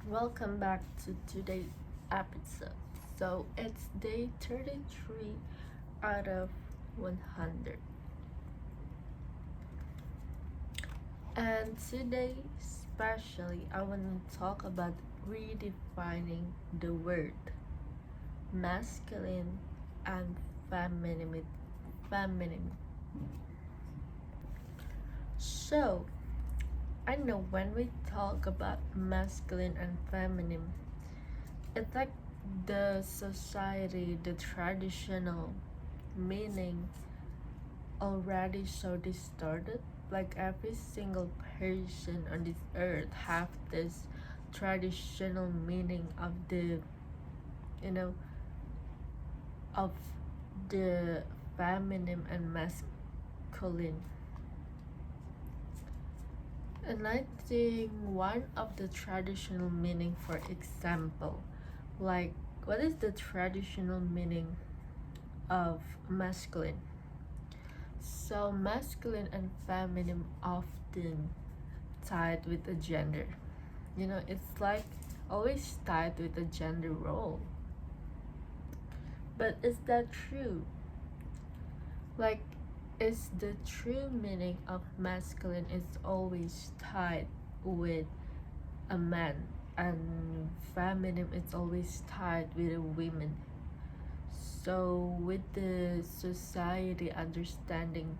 Welcome back to today's episode. So it's day 33 out of 100. And today, especially, I want to talk about redefining the word masculine and feminine. feminine. So, I know when we talk about masculine and feminine, it's like the society, the traditional meaning already so distorted. Like every single person on this earth have this traditional meaning of you know, of the feminine and masculine. And I think one of the traditional meaning, for example, like what is the traditional meaning of masculine? So masculine and feminine often tied with a gender. It's like always tied with a gender role. But is that true? Like, is the true meaning of masculine is always tied with a man, and feminine is always tied with a woman? So with the society understanding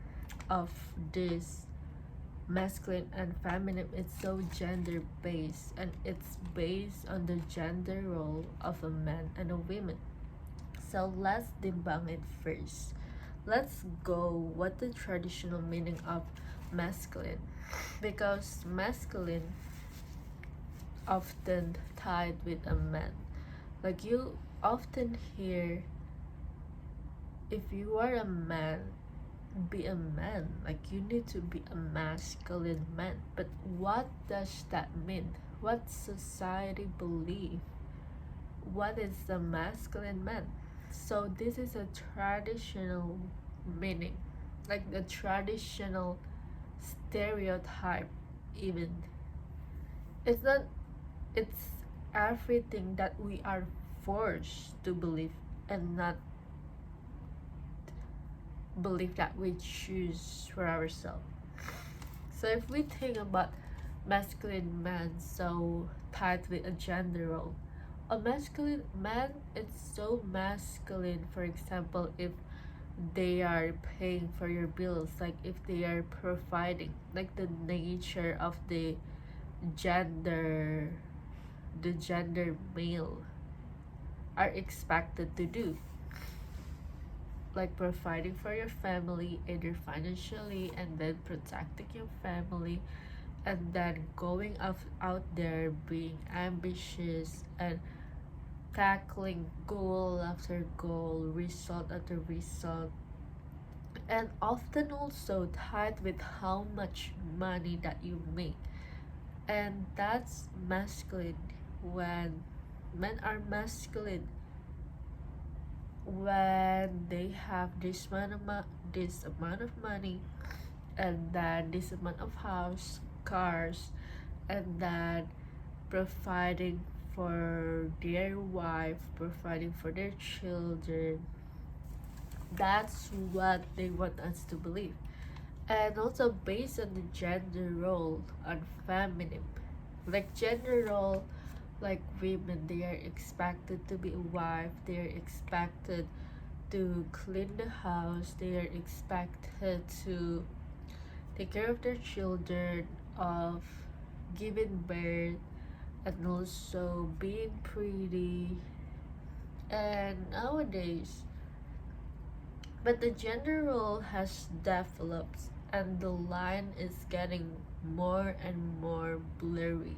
of this masculine and feminine, it's so gender based, and it's based on the gender role of a man and a woman. So let's debunk it first. Let's go what the traditional meaning of masculine, because masculine often tied with a man. Like you often hear, if you are a man, be a man. Like you need to be a masculine man. But what does that mean? What society believe? What is the masculine man? So this is a traditional meaning, like the traditional stereotype. Even it's not, it's everything that we are forced to believe, and not believe that we choose for ourselves. So if we think about masculine man, so tied with a gender role, a masculine man is so masculine. For example, if they are paying for your bills, like if they are providing, like the nature of gender the gender male are expected to do, like providing for your family either financially, and then protecting your family, and then going out there being ambitious and tackling goal after goal, result after result, and often also tied with how much money that you make. And that's masculine. When men are masculine, when they have this amount of money, and then this amount of house, cars, and then providing for their wife, providing for their children, that's what they want us to believe. And also based on the gender role on feminine, like gender role, like women, they are expected to be a wife, they are expected to clean the house, they are expected to take care of their children, of giving birth, and also being pretty. And nowadays, but the gender role has developed, and the line is getting more and more blurry,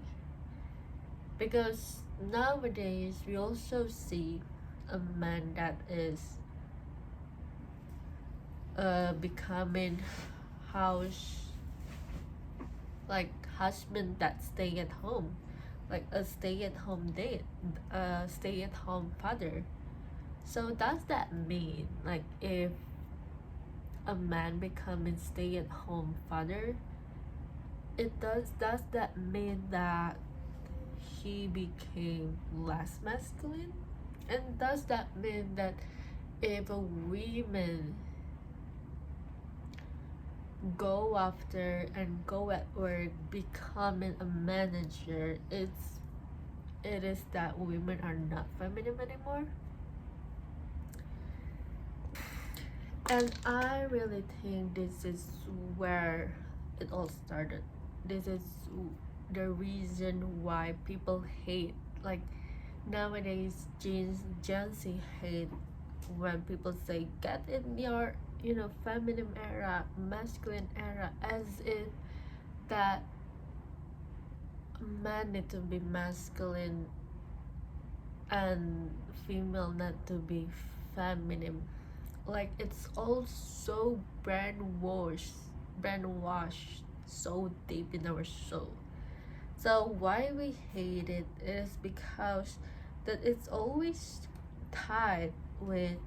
because nowadays we also see a man that is becoming house, like husband that stay at home, like a stay-at-home date, a stay-at-home father. So does that mean, like, if a man becoming stay-at-home father, it does that mean that he became less masculine? And does that mean that if a woman go after and go at work becoming a manager, it is that women are not feminine anymore? And I really think this is where it all started. This is the reason why people hate, like nowadays Gen Z hate when people say get in your feminine era, masculine era, as if that man need to be masculine and female not to be feminine. Like it's all so brainwashed so deep in our soul. So why we hate it is because that it's always tied with,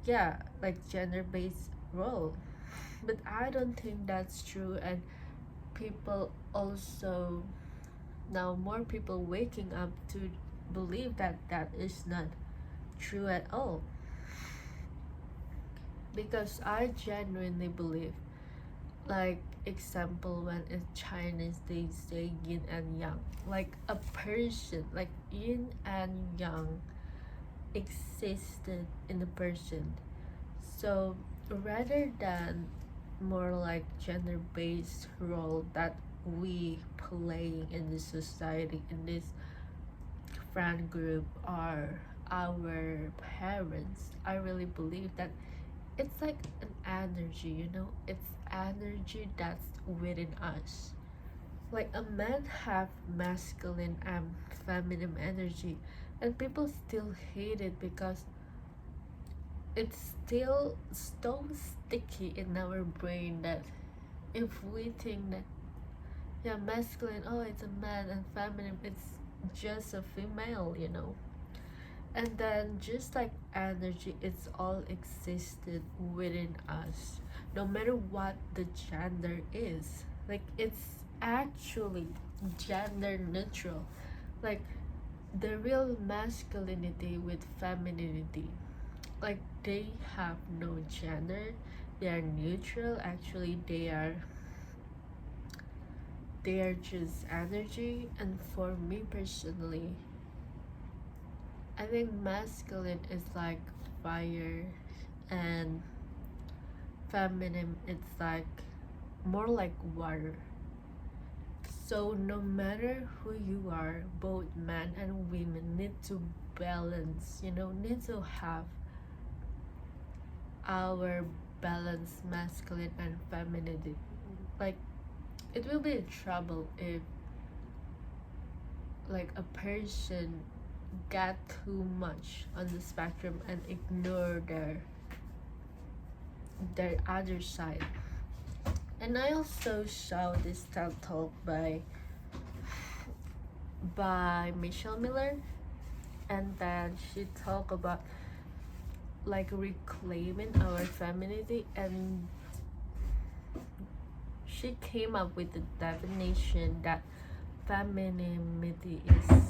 yeah, like gender-based role. But I don't think that's true, and people also, now more people waking up to believe that that is not true at all. Because I genuinely believe, like example, when in Chinese they say yin and yang, like a person, like yin and yang existed in a person. So rather than more like gender-based role that we playing in this society, in this friend group, or our parents, I really believe that it's like an energy, it's energy that's within us. Like a man have masculine and feminine energy, and people still hate it because it's still so sticky in our brain that if we think that, yeah, masculine, oh, it's a man, and feminine, it's just a female. And then just like energy, it's all existed within us, no matter what the gender is. Like it's actually gender neutral. Like the real masculinity with femininity, like they have no gender, they are neutral. Actually they are just energy. And for me personally, I think masculine is like fire, and feminine it's like more like water. So no matter who you are, both men and women need to balance, need to have our balanced masculine and femininity. Like it will be trouble if like a person get too much on the spectrum and ignore their other side. And I also saw this TED talk by Michelle Miller, and then she talked about like reclaiming our femininity, and she came up with the definition that femininity is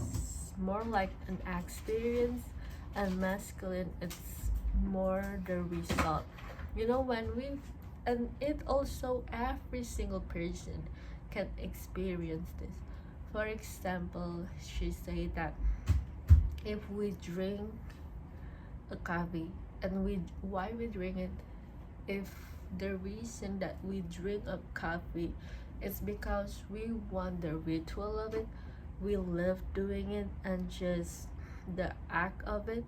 more like an experience, and masculine it's more the result. When we, and it also every single person can experience this. For example, she said that if we drink a coffee, and why we drink it, if the reason that we drink a coffee is because we want the ritual of it, we love doing it, and just the act of it.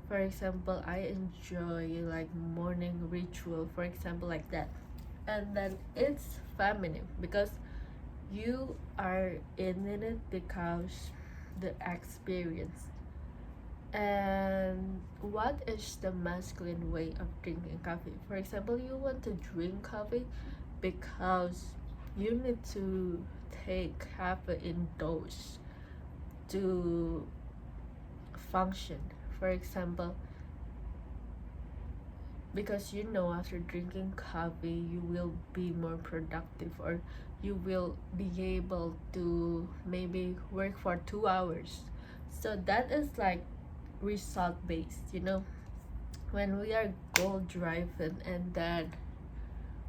For example, I enjoy like morning ritual, for example, like that. And then it's feminine because you are in it because the experience. And what is the masculine way of drinking coffee? For example, you want to drink coffee because you need to take caffeine dose to function. For example, because after drinking coffee you will be more productive, or you will be able to maybe work for 2 hours. So that is like result based, when we are goal driven, and then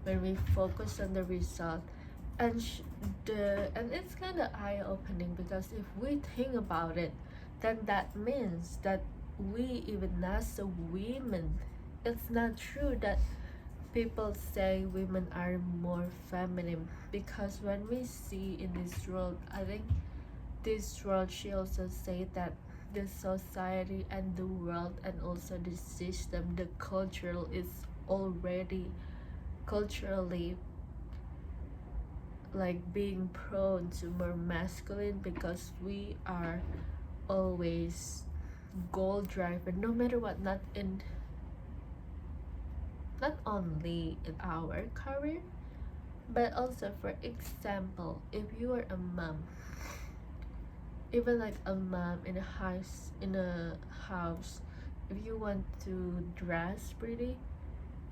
when we focus on the result, and and it's kind of eye opening, because if we think about it, then that means that we, even as a women, it's not true that people say women are more feminine, because when we see in this world, I think this world, she also say that the society and the world and also the system, the cultural is already culturally like being prone to more masculine, because we are always goal driven, no matter what, not only in our career, but also, for example, if you are a mom, even like a mom in a house, if you want to dress pretty,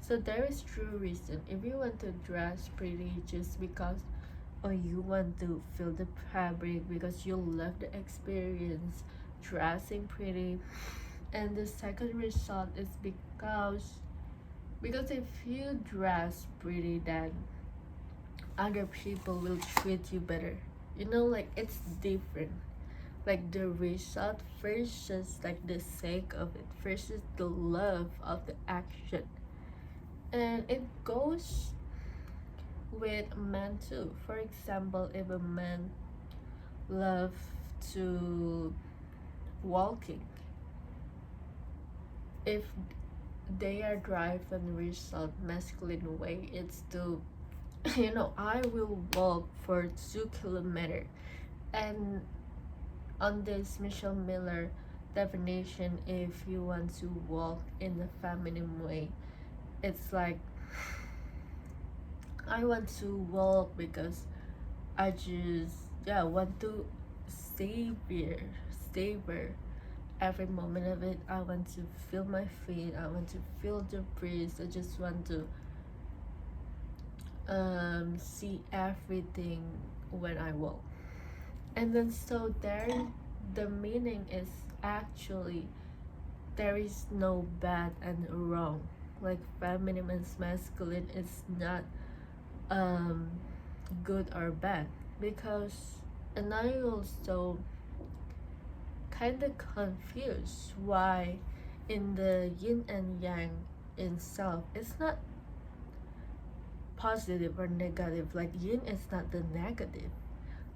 so there is true reason. If you want to dress pretty just because, or you want to feel the fabric because you love the experience dressing pretty, and the second result is because if you dress pretty, then other people will treat you better, like it's different, like the result versus like the sake of it versus the love of the action. And it goes with men too. For example, if a man love to walking, if they are driven result masculine way, it's to I will walk for 2 kilometers. And on this Michelle Miller definition, if you want to walk in the feminine way, it's like, I want to walk because I just want to savor every moment of it. I want to feel my feet, I want to feel the breeze, I just want to see everything when I walk. And then so there, the meaning is actually there is no bad and wrong, like feminine and masculine is not good or bad, because, and I also kind of confused why in the yin and yang itself it's not positive or negative. Like yin is not the negative,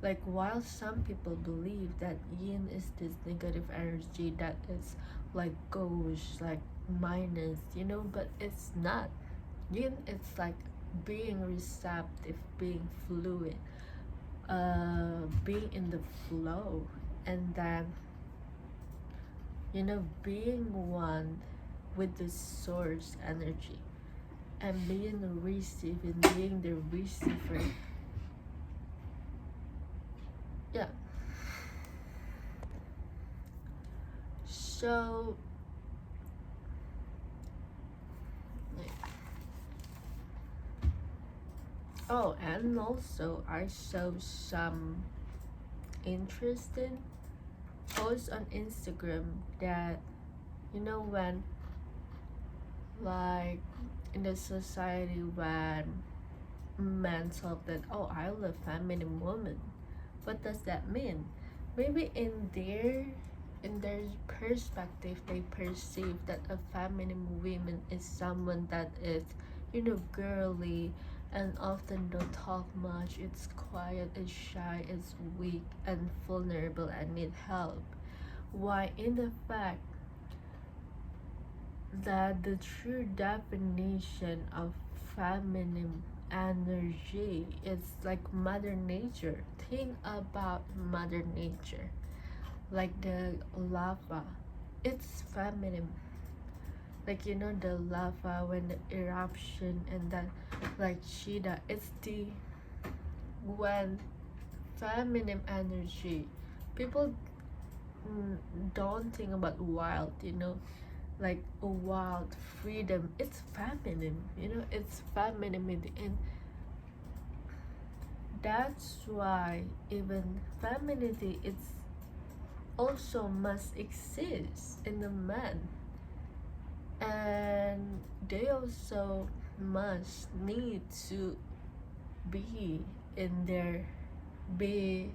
like while some people believe that yin is this negative energy that is like goes like minus, but it's not. Yin is like being receptive, being fluid, being in the flow, and then being one with the source energy, and being being the receiver. Yeah. So oh, and also I saw some interesting posts on Instagram that, when like in the society, when men talk that, oh, I love feminine woman, what does that mean? Maybe in their perspective, they perceive that a feminine woman is someone that is, girly, and often don't talk much. It's quiet, it's shy, it's weak and vulnerable and need help. Why, in the fact that the true definition of feminine energy is like Mother Nature. Think about Mother Nature, like the lava. It's feminine. Like the lava when the eruption, and then like Shida. It's the when feminine energy. People don't think about wild, like a wild freedom. It's feminine, it's femininity, and that's why even femininity it's also must exist in the men, and they also must need to be in their be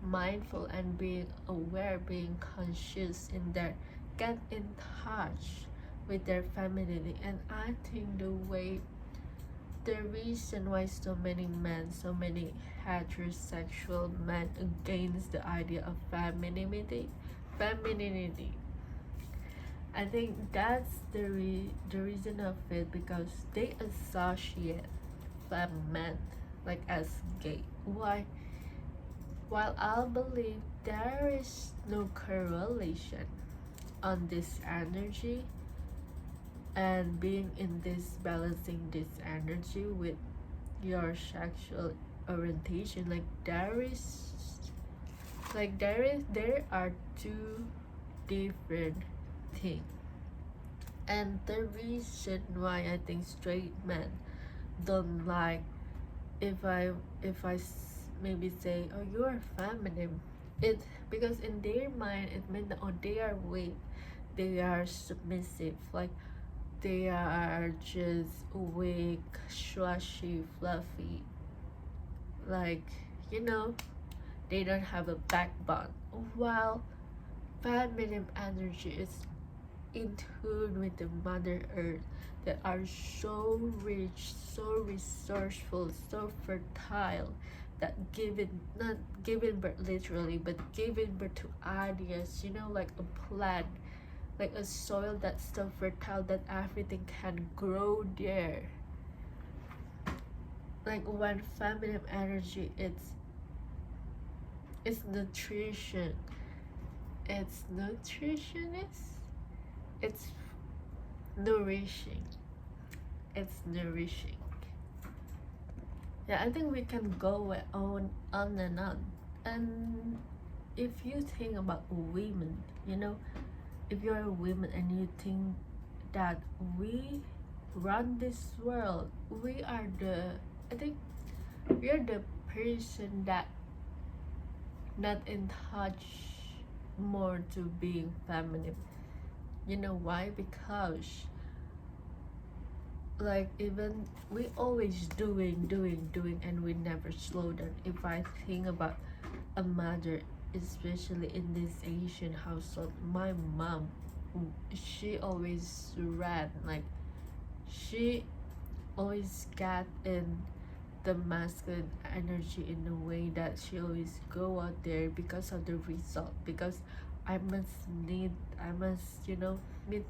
mindful and being aware, being conscious in their get in touch with their femininity. And I think the reason why so many men, so many heterosexual men against the idea of femininity, I think that's the reason of it, because they associate men like as gay. Why? While I believe there is no correlation on this energy and being in this balancing this energy with your sexual orientation, there are two different things. And the reason why I think straight men don't like, if I maybe say, oh, you are feminine, it because in their mind it means that, oh, they are weak, they are submissive, like they are just weak, slushy, fluffy, like, you know, they don't have a backbone. While feminine energy is in tune with the Mother Earth, that are so rich, so resourceful, so fertile, that not giving birth literally, but giving birth to ideas, like a plant, like a soil that's so fertile that everything can grow there. Like when feminine energy, it's nutrition. It's nutritionist. It's nourishing. It's nourishing. Yeah, I think we can go on and on. And if you think about women, if you're a woman and you think that we run this world, I think we're the person that not in touch more to being feminine. You know why? Because like even we always doing and we never slow down. If I think about a mother, especially in this Asian household, my mom, she always ran, like she always got in the masculine energy in a way that she always go out there because of the result, because I must meet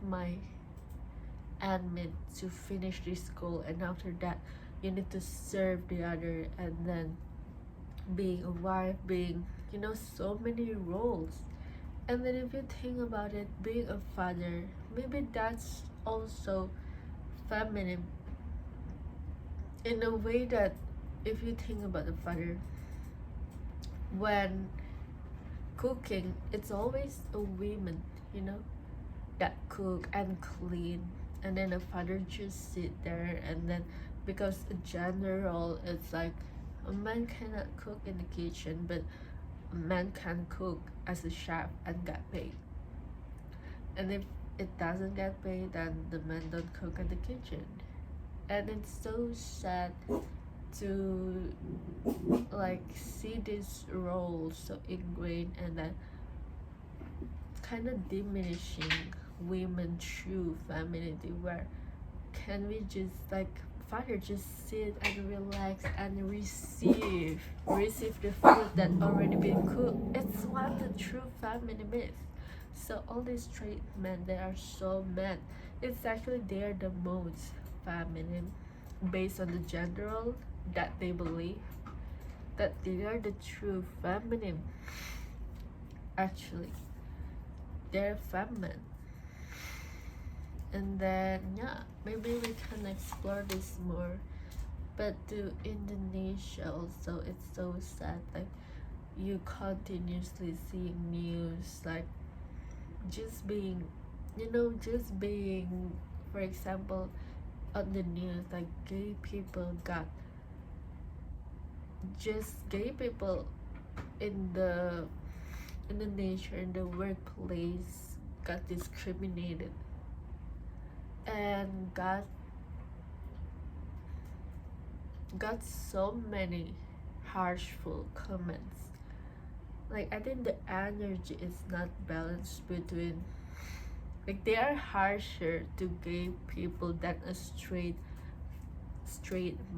my end to finish this goal, and after that you need to serve the other, and then being a wife, being so many roles. And then if you think about it, being a father, maybe that's also feminine in a way that if you think about the father, when cooking, it's always a woman, that cook and clean, and then the father just sit there. And then because a gender role, it's like a man cannot cook in the kitchen, but a man can cook as a chef and get paid. And if it doesn't get paid, then the man don't cook in the kitchen. And it's so sad to like see this role so ingrained, and then kind of diminishing women true femininity, where can we just like father just sit and relax and receive the food that already been cooked. It's what the true feminine is. So all these straight men, they are so mad. It's actually they're the most feminine based on the gender role that they believe that they are the true feminine. Actually, they're feminine. And then maybe we can explore this more. But to Indonesia also, it's so sad, like you continuously see news, like just being for example, on the news, like gay people got just gay people in the nature, in the workplace, got discriminated and got so many harshful comments. Like, I think the energy is not balanced between, like, they are harsher to gay people than a straight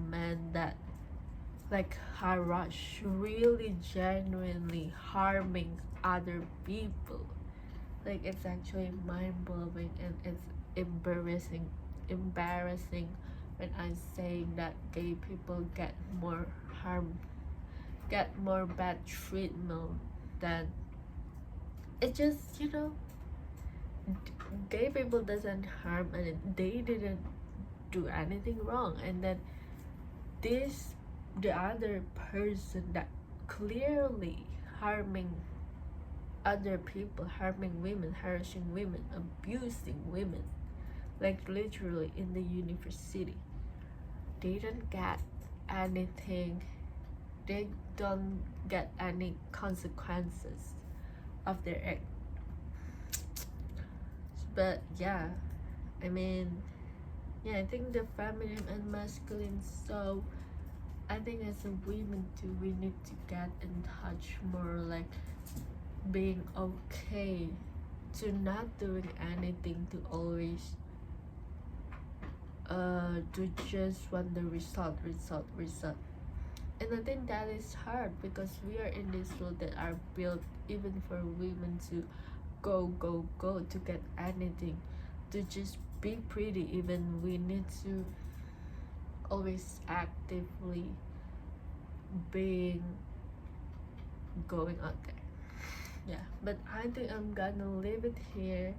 men that like harass, really genuinely harming other people. Like, it's actually mind-blowing, and it's embarrassing when I'm saying that gay people get more harm, get more bad treatment than, it just, gay people doesn't harm, and they didn't do anything wrong, and then this the other person that clearly harming other people, harming women, harassing women, abusing women, like literally in the university, they don't get anything, they don't get any consequences of their act. But yeah, I mean, yeah, I think the feminine and masculine, so I think as a women too, we need to get in touch more, like being okay to not doing anything, to always to just want the result. And I think that is hard because we are in this world that are built even for women to go to get anything, to just be pretty. Even we need to always actively being going out there. Yeah, but I think I'm gonna leave it here.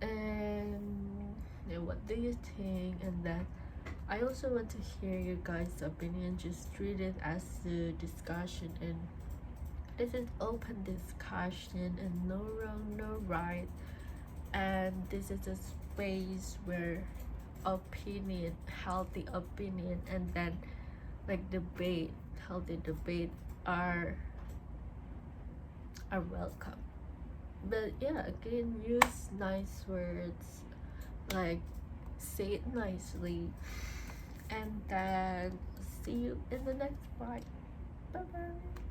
And yeah, what do you think? And then I also want to hear your guys' opinion. Just treat it as a discussion, and this is open discussion and no wrong, no right. And this is a space where opinion, healthy opinion, and then like healthy debate are welcome. But yeah, again, use nice words, like say it nicely, and then see you in the next part. Bye bye.